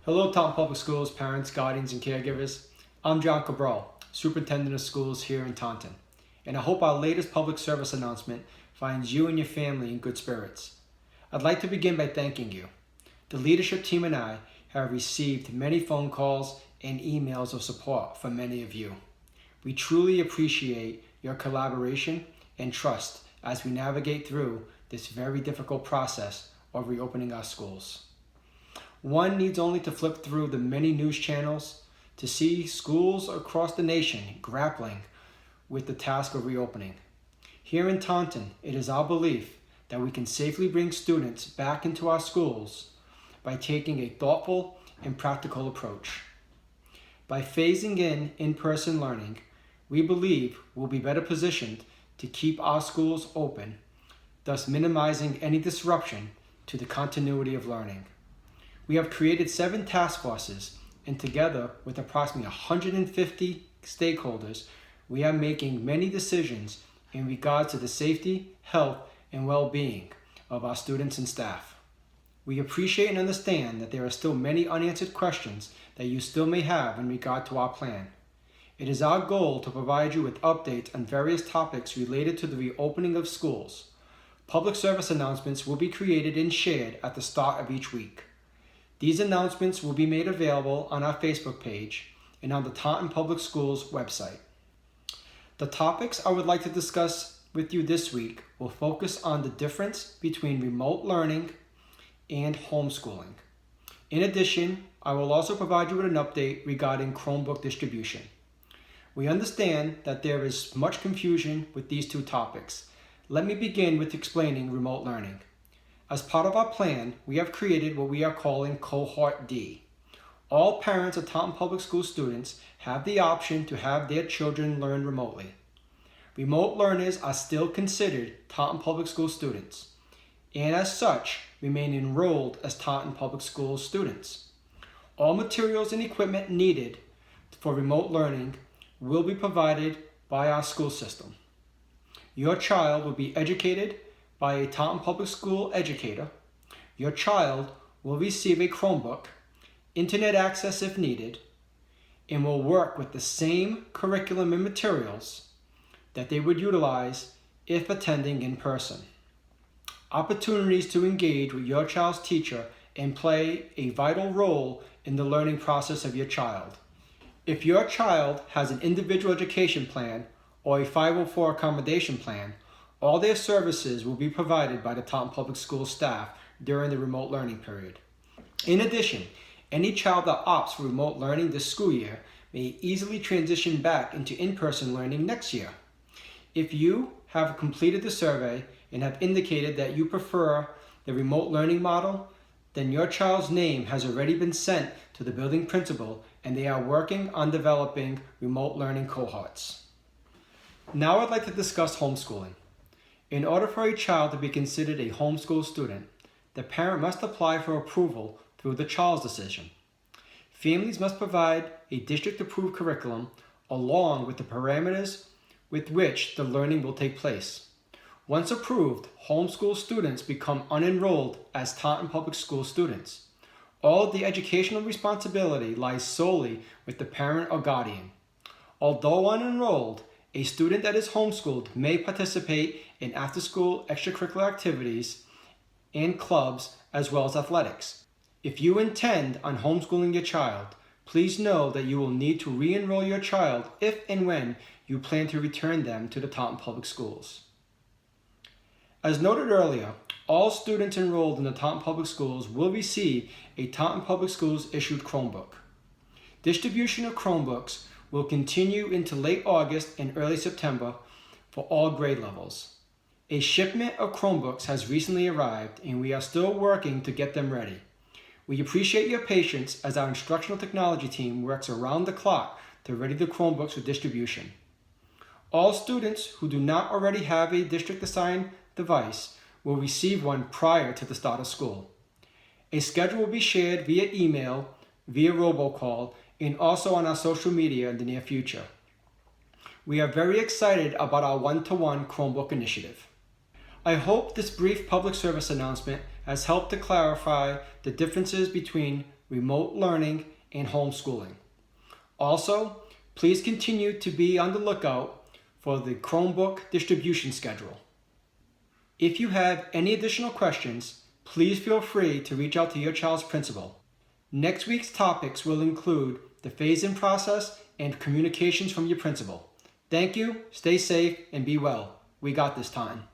Hello, Taunton Public Schools, parents, guardians, and caregivers. I'm John Cabral, Superintendent of Schools here in Taunton, and I hope our latest public service announcement finds you and your family in good spirits. I'd like to begin by thanking you. The leadership team and I have received many phone calls and emails of support from many of you. We truly appreciate your collaboration and trust as we navigate through this very difficult process of reopening our schools. One needs only to flip through the many news channels to see schools across the nation grappling with the task of reopening. Here in Taunton, it is our belief that we can safely bring students back into our schools by taking a thoughtful and practical approach. By phasing in-person learning, we believe we'll be better positioned to keep our schools open, thus minimizing any disruption to the continuity of learning. We have created 7 task forces, and together with approximately 150 stakeholders, we are making many decisions in regards to the safety, health, and well-being of our students and staff. We appreciate and understand that there are still many unanswered questions that you still may have in regard to our plan. It is our goal to provide you with updates on various topics related to the reopening of schools. Public service announcements will be created and shared at the start of each week. These announcements will be made available on our Facebook page and on the Taunton Public Schools website. The topics I would like to discuss with you this week will focus on the difference between remote learning and homeschooling. In addition, I will also provide you with an update regarding Chromebook distribution. We understand that there is much confusion with these two topics. Let me begin with explaining remote learning. As part of our plan, we have created what we are calling Cohort D. All parents of Taunton Public School students have the option to have their children learn remotely. Remote learners are still considered Taunton Public School students, and as such, remain enrolled as Taunton Public School students. All materials and equipment needed for remote learning will be provided by our school system. Your child will be educated by a Taunton Public School educator. Your child will receive a Chromebook, internet access if needed, and will work with the same curriculum and materials that they would utilize if attending in person. Opportunities to engage with your child's teacher and play a vital role in the learning process of your child. If your child has an individual education plan or a 504 accommodation plan, all their services will be provided by the Taunton Public School staff during the remote learning period. In addition, any child that opts for remote learning this school year may easily transition back into in-person learning next year. If you have completed the survey and have indicated that you prefer the remote learning model, then your child's name has already been sent to the building principal and they are working on developing remote learning cohorts. Now I'd like to discuss homeschooling. In order for a child to be considered a homeschool student, the parent must apply for approval through the child's decision. Families must provide a district-approved curriculum along with the parameters with which the learning will take place. Once approved, homeschool students become unenrolled as Taunton Public School students. All of the educational responsibility lies solely with the parent or guardian. Although unenrolled, a student that is homeschooled may participate in after-school extracurricular activities and clubs as well as athletics. If you intend on homeschooling your child, please know that you will need to re-enroll your child if and when you plan to return them to the Taunton Public Schools. As noted earlier, all students enrolled in the Taunton Public Schools will receive a Taunton Public Schools issued Chromebook. Distribution of Chromebooks will continue into late August and early September for all grade levels. A shipment of Chromebooks has recently arrived and we are still working to get them ready. We appreciate your patience as our instructional technology team works around the clock to ready the Chromebooks for distribution. All students who do not already have a district-assigned device will receive one prior to the start of school. A schedule will be shared via email, via robocall, and also on our social media in the near future. We are very excited about our one-to-one Chromebook initiative. I hope this brief public service announcement has helped to clarify the differences between remote learning, and homeschooling. Also, please continue to be on the lookout for the Chromebook distribution schedule. If you have any additional questions, please feel free to reach out to your child's principal. Next week's topics will include the phase-in process and communications from your principal. Thank you, stay safe, and be well. We got this time.